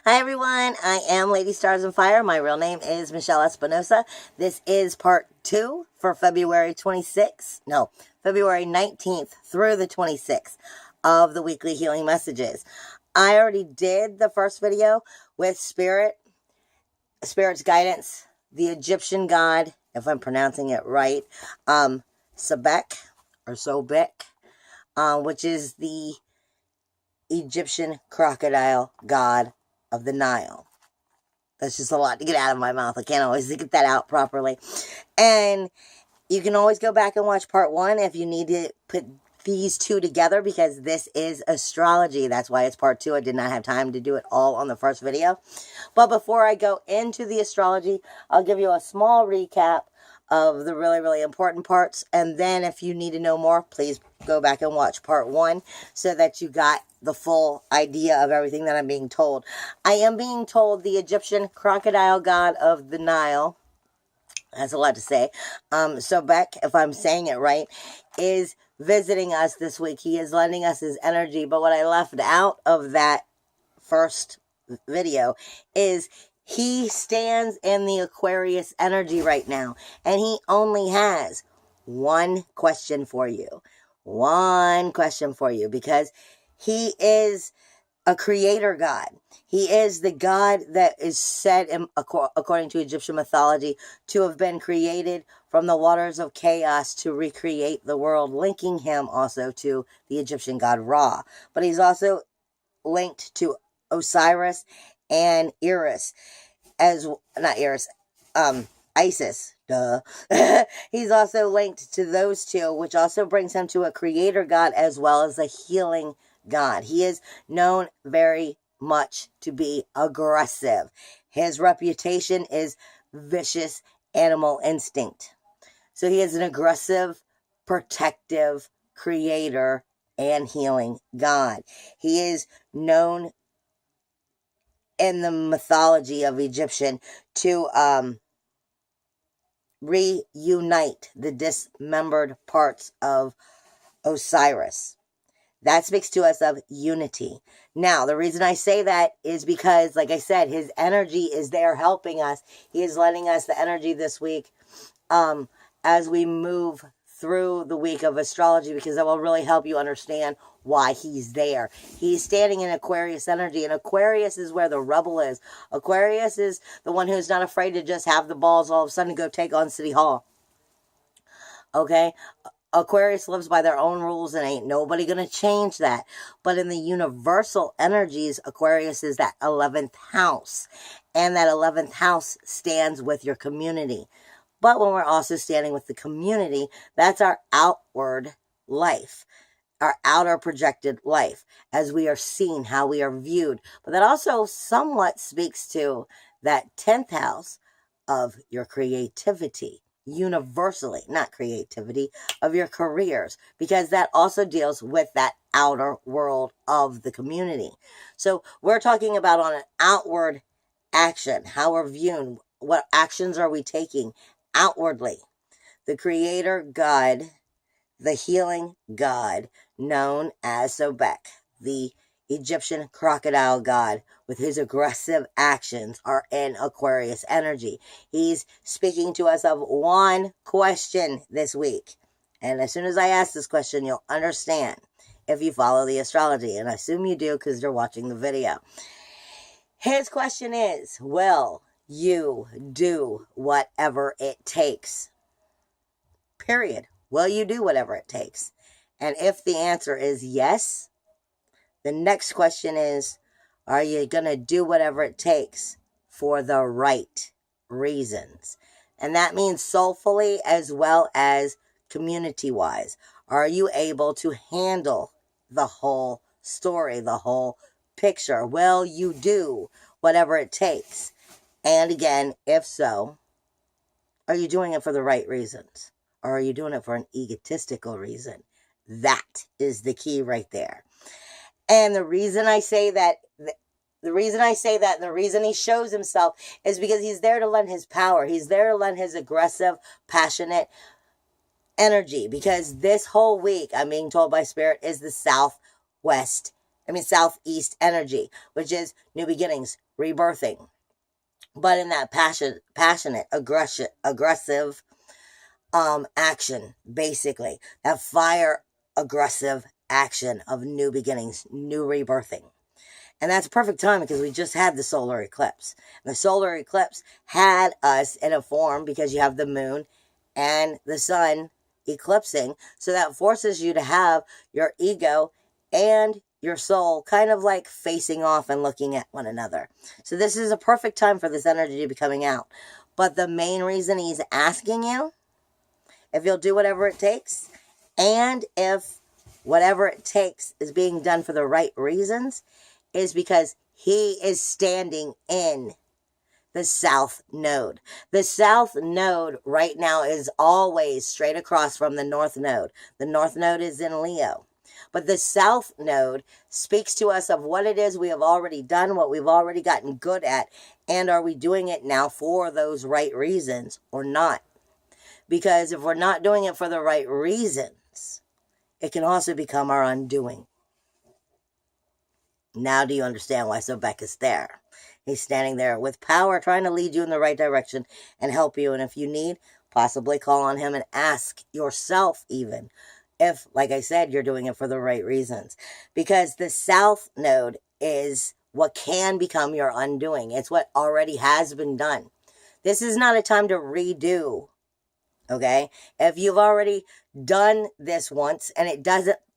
Hi everyone, I am Lady Stars and Fire. My real name is Michelle Espinosa. This is part 2 for February 19th through the 26th of the weekly healing messages. I already did the first video with Spirit's guidance, the Egyptian god, if I'm pronouncing it right, Sebek, which is the Egyptian crocodile god of the Nile. That's just a lot to get out of my mouth. I can't always get that out properly. And you can always go back and watch part 1 if you need to put these two together, because this is astrology. That's why it's part 2. I did not have time to do it all on the first video. But before I go into the astrology, I'll give you a small recap of the really, really important parts. And then if you need to know more, please go back and watch part 1 so that you got the full idea of everything that I'm being told. I am being told the Egyptian crocodile god of the Nile, that's a lot to say, Sobek, if I'm saying it right, is visiting us this week. He is lending us his energy. But what I left out of that first video is he stands in the Aquarius energy right now, and he only has one question for you. One question for you, because he is a creator god. He is the god that is said, according to Egyptian mythology, to have been created from the waters of chaos to recreate the world, linking him also to the Egyptian god Ra. But he's also linked to Osiris and Isis, Isis, duh. He's also linked to those two, which also brings him to a creator god as well as a healing god. He is known very much to be aggressive. His reputation is vicious animal instinct. So he is an aggressive, protective, creator, and healing god. He is known in the mythology of Egyptian to reunite the dismembered parts of Osiris. That speaks to us of unity. Now, the reason I say that is because, like I said, his energy is there helping us. He is lending us the energy this week as we move through the week of astrology, because that will really help you understand why he's there. He's standing in Aquarius energy, and Aquarius is where the rebel is. Aquarius is the one who's not afraid to just have the balls all of a sudden go take on City Hall. Okay? Aquarius lives by their own rules, and ain't nobody going to change that. But in the universal energies, Aquarius is that 11th house. And that 11th house stands with your community. But when we're also standing with the community, that's our outward life, our outer projected life, as we are seen, how we are viewed. But that also somewhat speaks to that 10th house of your creativity, universally, not creativity, of your careers, because that also deals with that outer world of the community. So we're talking about on an outward action, how we're viewed, what actions are we taking outwardly. The creator god, the healing god, known as Sobek, the Egyptian crocodile god, with his aggressive actions, are in Aquarius energy. He's speaking to us of one question this week. And as soon as I ask this question, you'll understand if you follow the astrology. And I assume you do, because you're watching the video. His question is, will you do whatever it takes? Period. Will you do whatever it takes? And if the answer is yes, the next question is, are you going to do whatever it takes for the right reasons? And that means soulfully as well as community-wise. Are you able to handle the whole story, the whole picture? Will you do whatever it takes? And again, if so, are you doing it for the right reasons? Or are you doing it for an egotistical reason? That is the key right there. And the reason I say that, and the reason he shows himself is because he's there to lend his power. He's there to lend his aggressive, passionate energy. Because this whole week, I'm being told by Spirit, is the Southwest southeast energy, which is new beginnings, rebirthing. But in that passionate, aggressive action, basically. That fire aggressive action of new beginnings, new rebirthing. And that's perfect time because we just had the solar eclipse. And the solar eclipse had us in a form because you have the moon and the sun eclipsing. So that forces you to have your ego and your soul kind of like facing off and looking at one another. So this is a perfect time for this energy to be coming out. But the main reason he's asking you if you'll do whatever it takes, and if whatever it takes is being done for the right reasons, is because he is standing in the south node. The south node right now is always straight across from the north node. The north node is in Leo. But the south node speaks to us of what it is we have already done, what we've already gotten good at, and are we doing it now for those right reasons or not? Because if we're not doing it for the right reasons, it can also become our undoing. Now do you understand why Sobek is there? He's standing there with power, trying to lead you in the right direction and help you. And if you need, possibly call on him and ask yourself even if, like I said, you're doing it for the right reasons. Because the south node is what can become your undoing. It's what already has been done. This is not a time to redo. Okay, if you've already done this once and it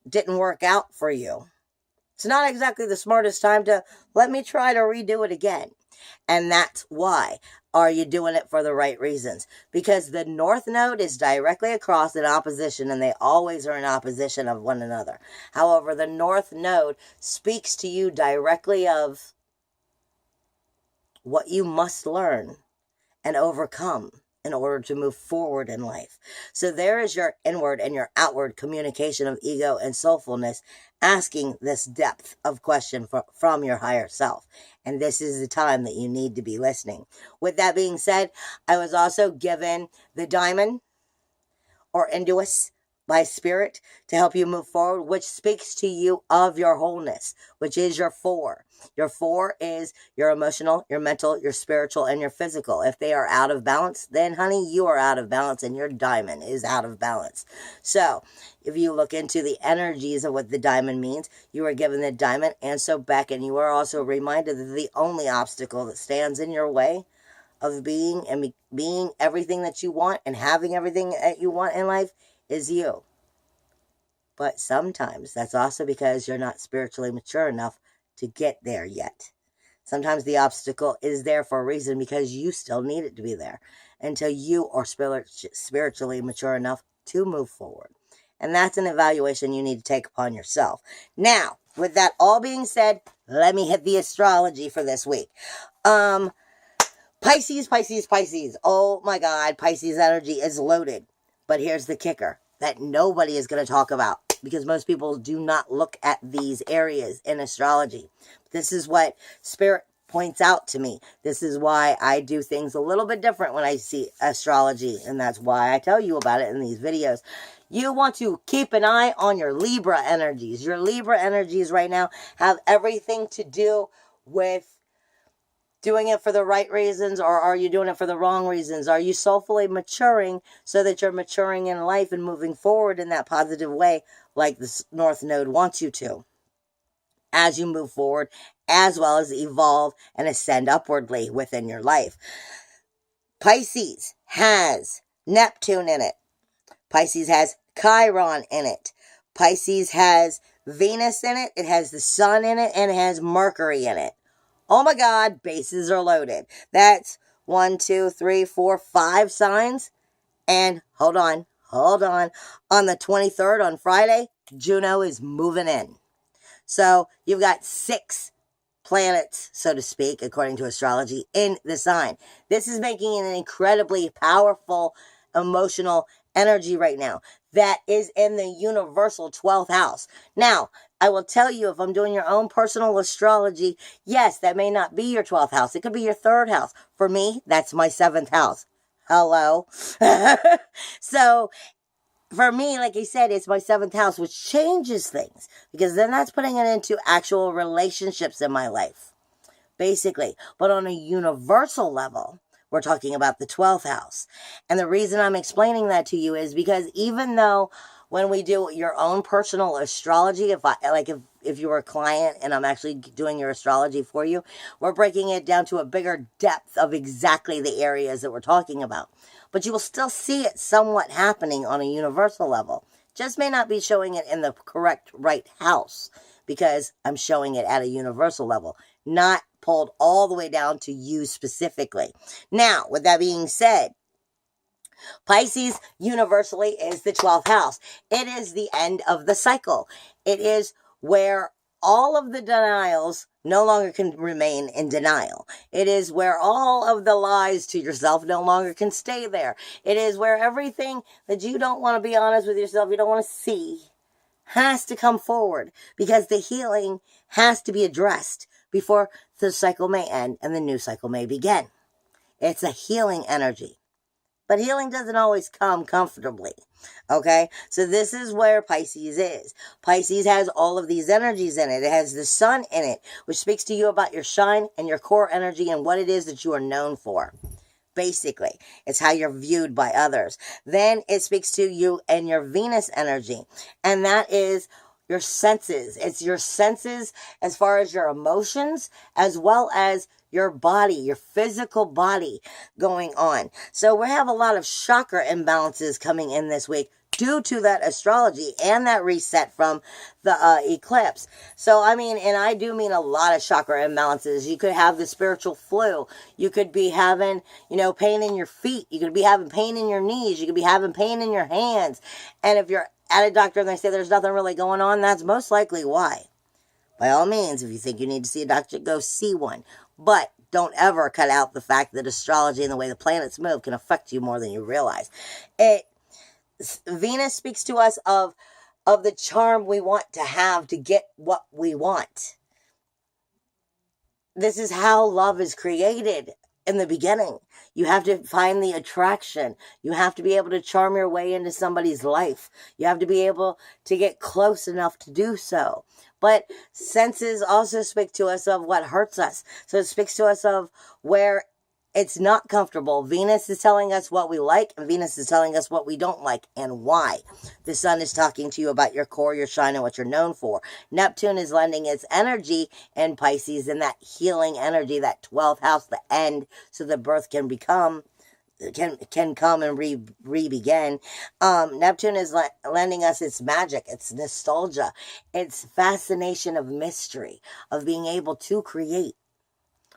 didn't work out for you, it's not exactly the smartest time to let me try to redo it again. And that's why. Are you doing it for the right reasons? Because the north node is directly across in opposition, and they always are in opposition of one another. However, the north node speaks to you directly of what you must learn and overcome in order to move forward in life. So there is your inward and your outward communication of ego and soulfulness, asking this depth of question from your higher self. And this is the time that you need to be listening. With that being said, I was also given the diamond or Induus by spirit to help you move forward, which speaks to you of your wholeness, which is your 4. Your 4 is your emotional, your mental, your spiritual, and your physical. If they are out of balance, then honey, you are out of balance and your diamond is out of balance. So if you look into the energies of what the diamond means, you are given the diamond and Sobek, and you are also reminded that the only obstacle that stands in your way of being everything that you want and having everything that you want in life is you. But sometimes that's also because you're not spiritually mature enough to get there yet. Sometimes the obstacle is there for a reason because you still need it to be there until you are spiritually mature enough to move forward. And that's an evaluation you need to take upon yourself. Now, with that all being said, let me hit the astrology for this week. Pisces. Oh my God, Pisces energy is loaded. But here's the kicker that nobody is going to talk about because most people do not look at these areas in astrology. This is what Spirit points out to me. This is why I do things a little bit different when I see astrology, and that's why I tell you about it in these videos. You want to keep an eye on your Libra energies. Your Libra energies right now have everything to do with doing it for the right reasons, or are you doing it for the wrong reasons? Are you soulfully maturing so that you're maturing in life and moving forward in that positive way like the North Node wants you to as you move forward, as well as evolve and ascend upwardly within your life? Pisces has Neptune in it. Pisces has Chiron in it. Pisces has Venus in it. It has the Sun in it, and it has Mercury in it. Oh my God, bases are loaded. That's 1, 2, 3, 4, 5 signs. And hold on. On the 23rd, on Friday, Juno is moving in. So you've got 6 planets, so to speak, according to astrology, in the sign. This is making it an incredibly powerful, emotional energy right now that is in the universal 12th house. Now, I will tell you, if I'm doing your own personal astrology, yes, that may not be your 12th house. It could be your 3rd house. For me, that's my 7th house. Hello. So for me, like I said, it's my 7th house, which changes things, because then that's putting it into actual relationships in my life, basically. But on a universal level, we're talking about the 12th house. And the reason I'm explaining that to you is because even though when we do your own personal astrology, if you were a client and I'm actually doing your astrology for you, we're breaking it down to a bigger depth of exactly the areas that we're talking about. But you will still see it somewhat happening on a universal level. Just may not be showing it in the correct right house, because I'm showing it at a universal level, not pulled all the way down to you specifically. Now, with that being said, Pisces universally is the 12th house. It is the end of the cycle. It is where all of the denials no longer can remain in denial. It is where all of the lies to yourself no longer can stay there. It is where everything that you don't want to be honest with yourself, you don't want to see, has to come forward, because the healing has to be addressed before the cycle may end and the new cycle may begin. It's a healing energy. But healing doesn't always come comfortably, okay? So this is where Pisces is. Pisces has all of these energies in it. It has the sun in it, which speaks to you about your shine and your core energy and what it is that you are known for. Basically, it's how you're viewed by others. Then it speaks to you and your Venus energy, and that is your senses. It's your senses as far as your emotions, as well as your body, your physical body going on. So we have a lot of chakra imbalances coming in this week due to that astrology and that reset from the eclipse. So, I mean, and I do mean a lot of chakra imbalances. You could have the spiritual flu. You could be having, pain in your feet. You could be having pain in your knees. You could be having pain in your hands. And if you're at a doctor and they say there's nothing really going on, that's most likely why. By all means, if you think you need to see a doctor, go see one. But don't ever cut out the fact that astrology and the way the planets move can affect you more than you realize. Venus speaks to us of the charm we want to have to get what we want. This is how love is created in the beginning. You have to find the attraction. You have to be able to charm your way into somebody's life. You have to be able to get close enough to do so. But senses also speak to us of what hurts us. So it speaks to us of where it's not comfortable. Venus is telling us what we like, and Venus is telling us what we don't like and why. The sun is talking to you about your core, your shine, and what you're known for. Neptune is lending its energy in Pisces, and that healing energy, that 12th house, the end, so the birth can come and re-begin. Neptune is lending us its magic, its nostalgia, its fascination of mystery, of being able to create.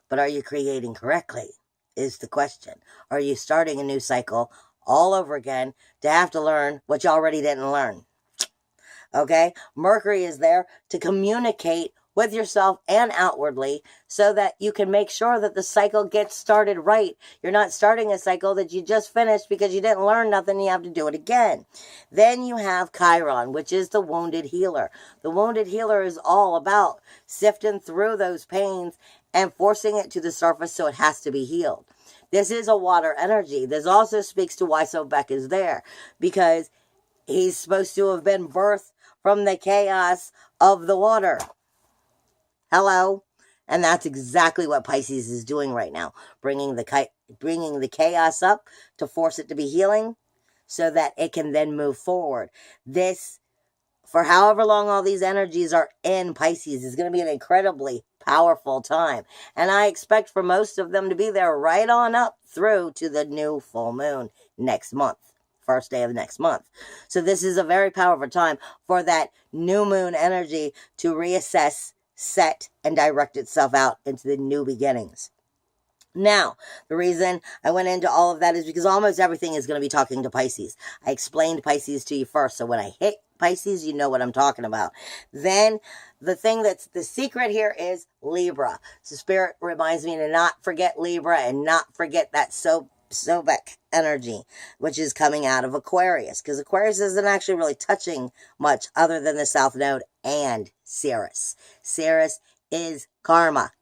But are you creating correctly, is the question. Are you starting a new cycle all over again to have to learn what you already didn't learn? Okay? Mercury is there to communicate with yourself and outwardly so that you can make sure that the cycle gets started right. You're not starting a cycle that you just finished because you didn't learn nothing, you have to do it again. Then you have Chiron, which is the wounded healer. The wounded healer is all about sifting through those pains and forcing it to the surface so it has to be healed. This is a water energy. This also speaks to why Sobek is there, because he's supposed to have been birthed from the chaos of the water. Hello? And that's exactly what Pisces is doing right now, bringing the chaos up to force it to be healing so that it can then move forward. This, for however long all these energies are in Pisces, is going to be an incredibly powerful time. And I expect for most of them to be there right on up through to the new full moon next month. First day of next month. So this is a very powerful time for that new moon energy to reassess, set, and direct itself out into the new beginnings. Now, the reason I went into all of that is because almost everything is going to be talking to Pisces. I explained Pisces to you first, so when I hit Pisces, you know what I'm talking about. Then, the thing that's the secret here is Libra. So Spirit reminds me to not forget Libra and not forget that Sobek energy, which is coming out of Aquarius, because Aquarius isn't actually really touching much other than the South Node and Ceres. Ceres is karma.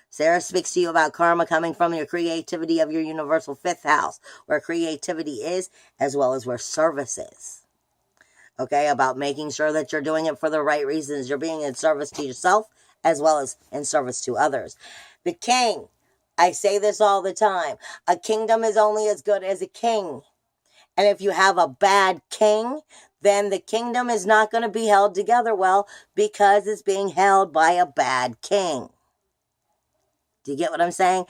Sarah speaks to you about karma coming from your creativity of your universal 5th house, where creativity is, as well as where service is. okay, about making sure that you're doing it for the right reasons. You're being in service to yourself as well as in service to others. The king, I say this all the time, a kingdom is only as good as a king. And if you have a bad king, then the kingdom is not going to be held together well because it's being held by a bad king. Do you get what I'm saying?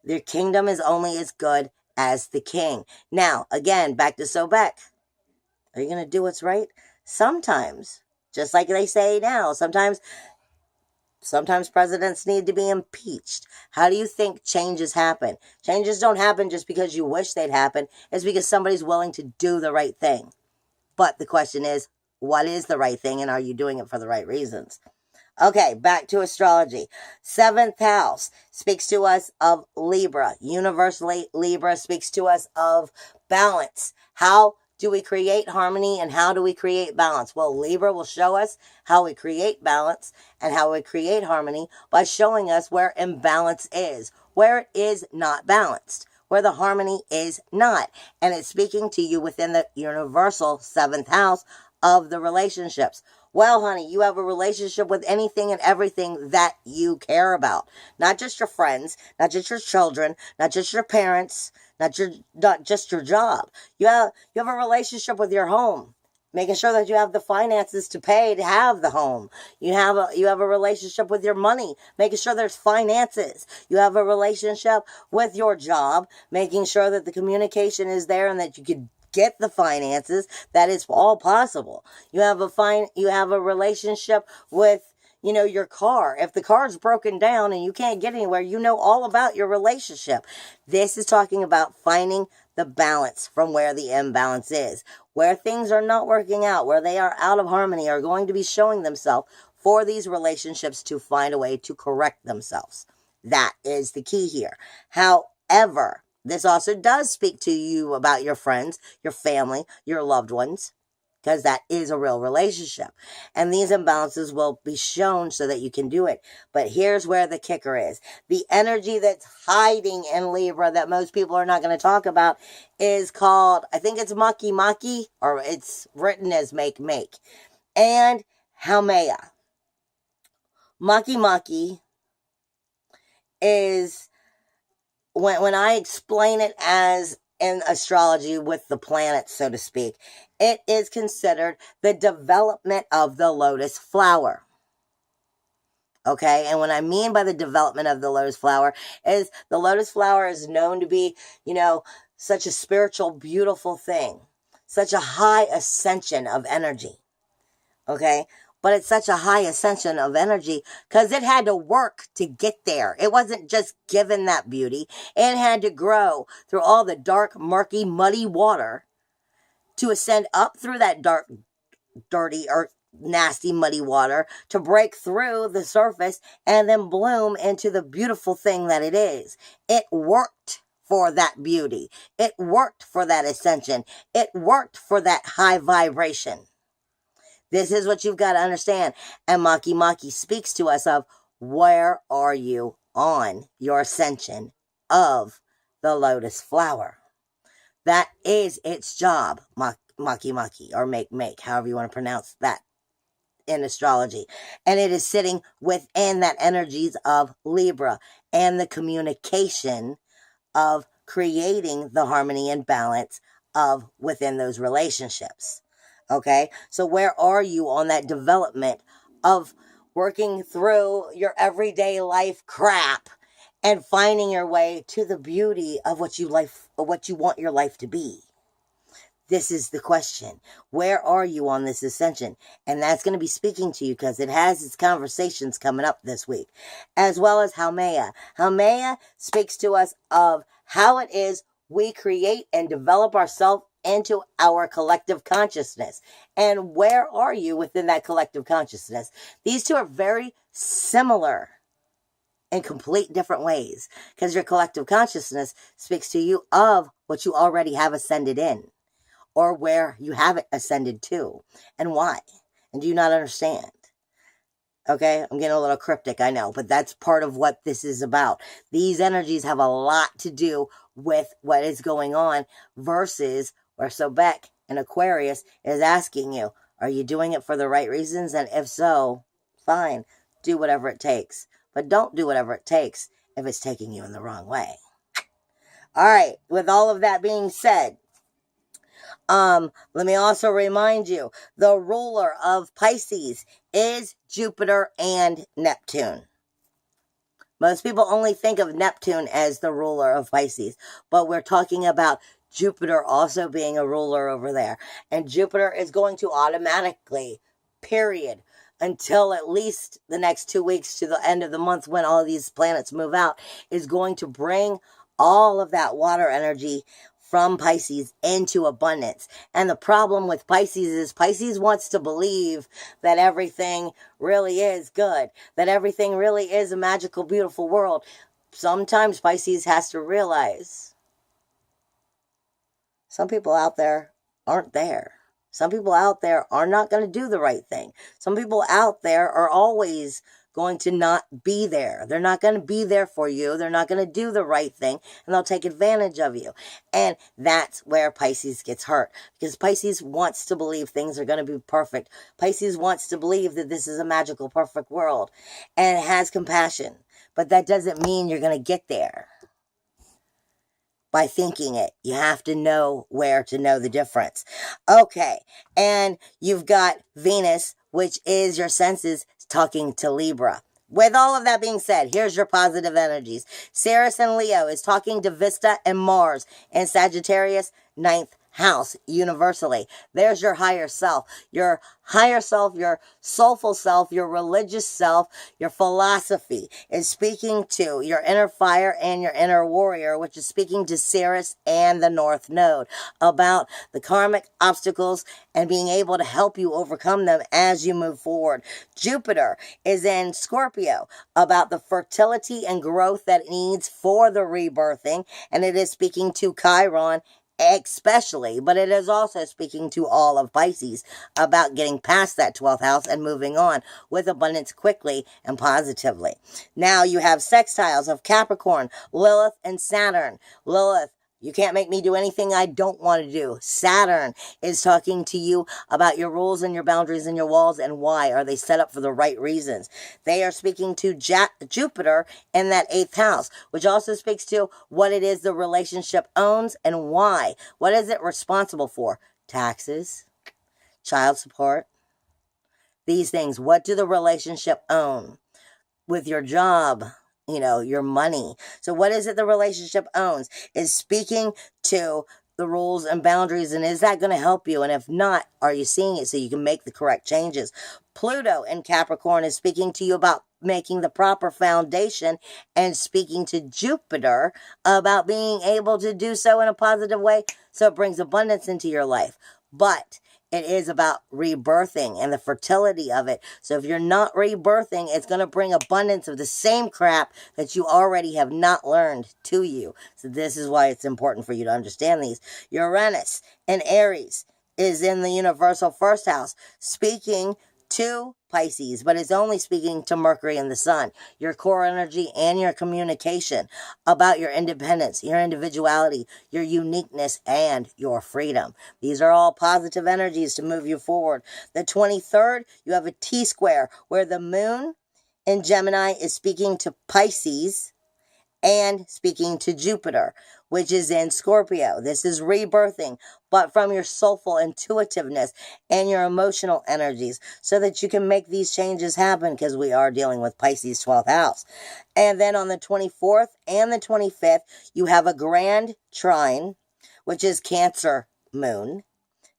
Their kingdom is only as good as the king. Now, again, back to Sobek. Are you going to do what's right? Sometimes, just like they say now, sometimes presidents need to be impeached. How do you think changes happen? Changes don't happen just because you wish they'd happen. It's because somebody's willing to do the right thing. But the question is, what is the right thing, and are you doing it for the right reasons? Okay, back to astrology. 7th house speaks to us of Libra. Universally, Libra speaks to us of balance. How do we create harmony and how do we create balance? Well, Libra will show us how we create balance and how we create harmony by showing us where imbalance is, where it is not balanced, where the harmony is not. And it's speaking to you within the universal 7th house of the relationships. Well, honey, you have a relationship with anything and everything that you care about. Not just your friends, not just your children, not just your parents, not just your job. You have a relationship with your home, making sure that you have the finances to pay to have the home. You have a relationship with your money, making sure there's finances. You have a relationship with your job, making sure that the communication is there and that you could get the finances, that it's all possible. You have a relationship with, your car. If the car's broken down and you can't get anywhere, you know all about your relationship. This is talking about finding the balance from where the imbalance is. Where things are not working out, where they are out of harmony, are going to be showing themselves for these relationships to find a way to correct themselves. That is the key here. However, this also does speak to you about your friends, your family, your loved ones, because that is a real relationship. And these imbalances will be shown so that you can do it. But here's where the kicker is. The energy that's hiding in Libra that most people are not going to talk about is called, I think it's Maki, or it's written as Make, and Haumea. Maki is, when I explain it as in astrology with the planets, so to speak, it is considered the development of the lotus flower. Okay, and what I mean by the development of the lotus flower is the lotus flower is known to be, such a spiritual, beautiful thing, such a high ascension of energy. Okay, but it's such a high ascension of energy because it had to work to get there. It wasn't just given that beauty. It had to grow through all the dark, murky, muddy water to ascend up through that dark, dirty, or nasty, muddy water to break through the surface and then bloom into the beautiful thing that it is. It worked for that beauty. It worked for that ascension. It worked for that high vibration. This is what you've got to understand. And Maki speaks to us of, where are you on your ascension of the lotus flower? That is its job, Maki, or make, however you want to pronounce that in astrology. And it is sitting within that energies of Libra and the communication of creating the harmony and balance of within those relationships. Okay, so where are you on that development of working through your everyday life crap and finding your way to the beauty of what you want your life to be? This is the question. Where are you on this ascension? And that's going to be speaking to you because it has its conversations coming up this week, as well as Haumea. Haumea speaks to us of how it is we create and develop ourselves into our collective consciousness. And where are you within that collective consciousness? These two are very similar in complete different ways, because your collective consciousness speaks to you of what you already have ascended in, or where you haven't ascended to, and why. And do you not understand? Okay, I'm getting a little cryptic, I know, but that's part of what this is about. These energies have a lot to do with what is going on versus where Sobek in Aquarius is asking you, Are you doing it for the right reasons? And if so, fine, do whatever it takes. But don't do whatever it takes if it's taking you in the wrong way. All right, with all of that being said, let me also remind you, the ruler of Pisces is Jupiter and Neptune. Most people only think of Neptune as the ruler of Pisces, but we're talking about Jupiter also being a ruler over there. And Jupiter is going to automatically, period, until at least the next 2 weeks to the end of the month when all these planets move out, is going to bring all of that water energy from Pisces into abundance. And the problem with Pisces is Pisces wants to believe that everything really is good, that everything really is a magical, beautiful world. Sometimes Pisces has to realize some people out there aren't there. Some people out there are not going to do the right thing. Some people out there are always going to not be there. They're not going to be there for you. They're not going to do the right thing, and they'll take advantage of you. And that's where Pisces gets hurt, because Pisces wants to believe things are going to be perfect. Pisces wants to believe that this is a magical, perfect world, and it has compassion. But that doesn't mean you're going to get there by thinking it. You have to know where to know the difference. Okay, and you've got Venus, which is your senses, talking to Libra. With all of that being said, here's your positive energies. Ceres and Leo is talking to Vesta and Mars and Sagittarius, 9th house, universally. There's your higher self, your soulful self, your religious self, your philosophy is speaking to your inner fire and your inner warrior, which is speaking to Ceres and the North Node about the karmic obstacles and being able to help you overcome them as you move forward. Jupiter is in Scorpio about the fertility and growth that it needs for the rebirthing, and it is speaking to Chiron especially, but it is also speaking to all of Pisces about getting past that 12th house and moving on with abundance quickly and positively. Now you have sextiles of Capricorn, Lilith, and Saturn. Lilith, you can't make me do anything I don't want to do. Saturn is talking to you about your rules and your boundaries and your walls, and why are they set up for the right reasons. They are speaking to Jupiter in that 8th house, which also speaks to what it is the relationship owns and why. What is it responsible for? Taxes, child support, these things. What do the relationship own? With your job, your money. So what is it the relationship owns? Is speaking to the rules and boundaries, and is that going to help you? And if not, are you seeing it so you can make the correct changes? Pluto in Capricorn is speaking to you about making the proper foundation, and speaking to Jupiter about being able to do so in a positive way so it brings abundance into your life. But it is about rebirthing and the fertility of it. So if you're not rebirthing, it's going to bring abundance of the same crap that you already have not learned to you. So this is why it's important for you to understand these. Uranus in Aries is in the universal 1st house, speaking to Pisces, but it's only speaking to Mercury and the Sun, your core energy and your communication about your independence, your individuality, your uniqueness, and your freedom. These are all positive energies to move you forward. The 23rd, you have a T-square where the moon in Gemini is speaking to Pisces and speaking to Jupiter, which is in Scorpio. This is rebirthing, but from your soulful intuitiveness and your emotional energies, so that you can make these changes happen, because we are dealing with Pisces 12th house. And then on the 24th and the 25th, you have a grand trine, which is Cancer moon,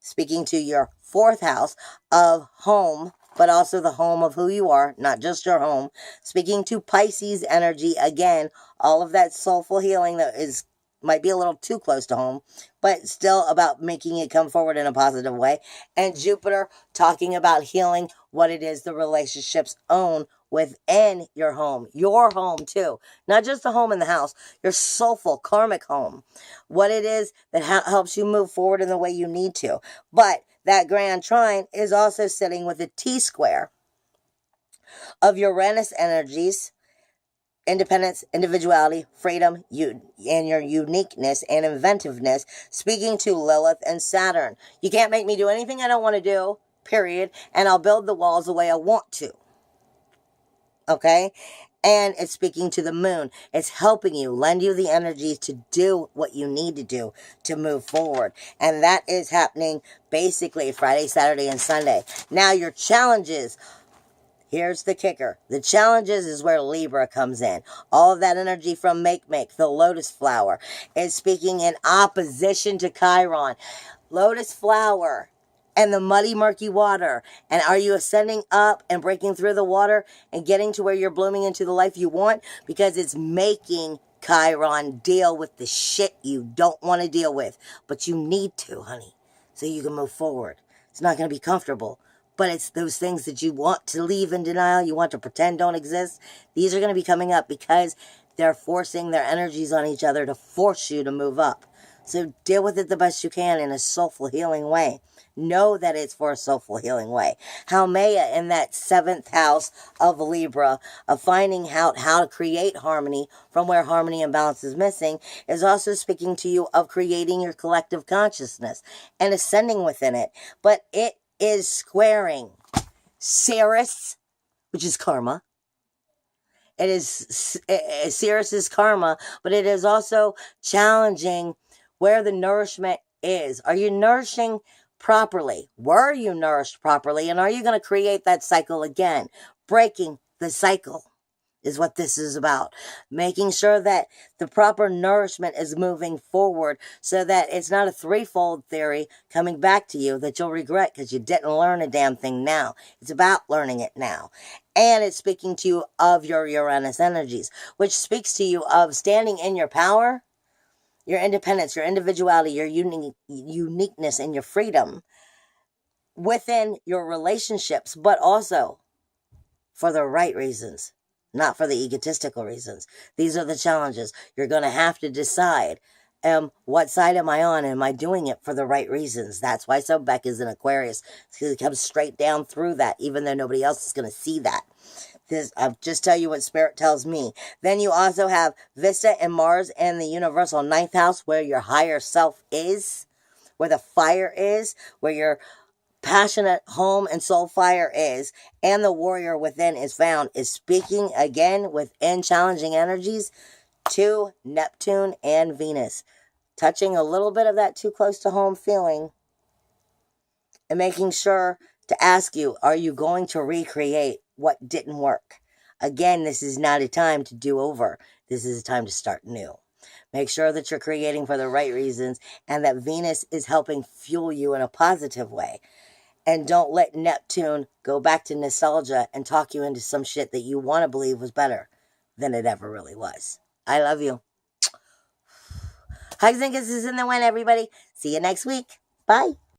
speaking to your 4th house of home, but also the home of who you are, not just your home. Speaking to Pisces energy, again, all of that soulful healing that might be a little too close to home, but still about making it come forward in a positive way. And Jupiter talking about healing what it is the relationships own within your home too. Not just the home in the house, your soulful karmic home. What it is that helps you move forward in the way you need to. But that grand trine is also sitting with a T-square of Uranus energies, independence, individuality, freedom, and your uniqueness and inventiveness, speaking to Lilith and Saturn. You can't make me do anything I don't want to do, period, and I'll build the walls the way I want to. Okay? And it's speaking to the moon. It's helping you, lend you the energy to do what you need to do to move forward. And that is happening basically Friday, Saturday, and Sunday. Now, your challenges. Here's the kicker. The challenges is where Libra comes in. All of that energy from Make, the lotus flower, is speaking in opposition to Chiron. Lotus flower and the muddy, murky water. And are you ascending up and breaking through the water and getting to where you're blooming into the life you want? Because it's making Chiron deal with the shit you don't want to deal with. But you need to, honey, so you can move forward. It's not going to be comfortable. But it's those things that you want to leave in denial, you want to pretend don't exist. These are going to be coming up because they're forcing their energies on each other to force you to move up. So deal with it the best you can in a soulful, healing way. Know that it's for a soulful, healing way. Haumea in that 7th house of Libra, of finding out how to create harmony from where harmony and balance is missing, is also speaking to you of creating your collective consciousness and ascending within it. But it is squaring Ceres, which is karma. It is Ceres' karma, but it is also challenging where the nourishment is. Are you nourishing properly? Were you nourished properly? And are you going to create that cycle again? Breaking the cycle is what this is about. Making sure that the proper nourishment is moving forward so that it's not a threefold theory coming back to you that you'll regret because you didn't learn a damn thing now. It's about learning it now. And it's speaking to you of your Uranus energies, which speaks to you of standing in your power, your independence, your individuality, your uniqueness, and your freedom within your relationships, but also for the right reasons. Not for the egotistical reasons. These are the challenges. You're going to have to decide, what side am I on? Am I doing it for the right reasons? That's why Sobek is in Aquarius. Because it comes straight down through that, even though nobody else is going to see that. I'll just tell you what Spirit tells me. Then you also have Vista and Mars in the universal 9th house, where your higher self is, where the fire is, where your passionate home and soul fire is, and the warrior within is found, is speaking again within challenging energies to Neptune and Venus, touching a little bit of that too close to home feeling and making sure to ask you, are you going to recreate what didn't work? Again, this is not a time to do over. This is a time to start new. Make sure that you're creating for the right reasons and that Venus is helping fuel you in a positive way. And don't let Neptune go back to nostalgia and talk you into some shit that you want to believe was better than it ever really was. I love you. Hugs and kisses in the wind, everybody. See you next week. Bye.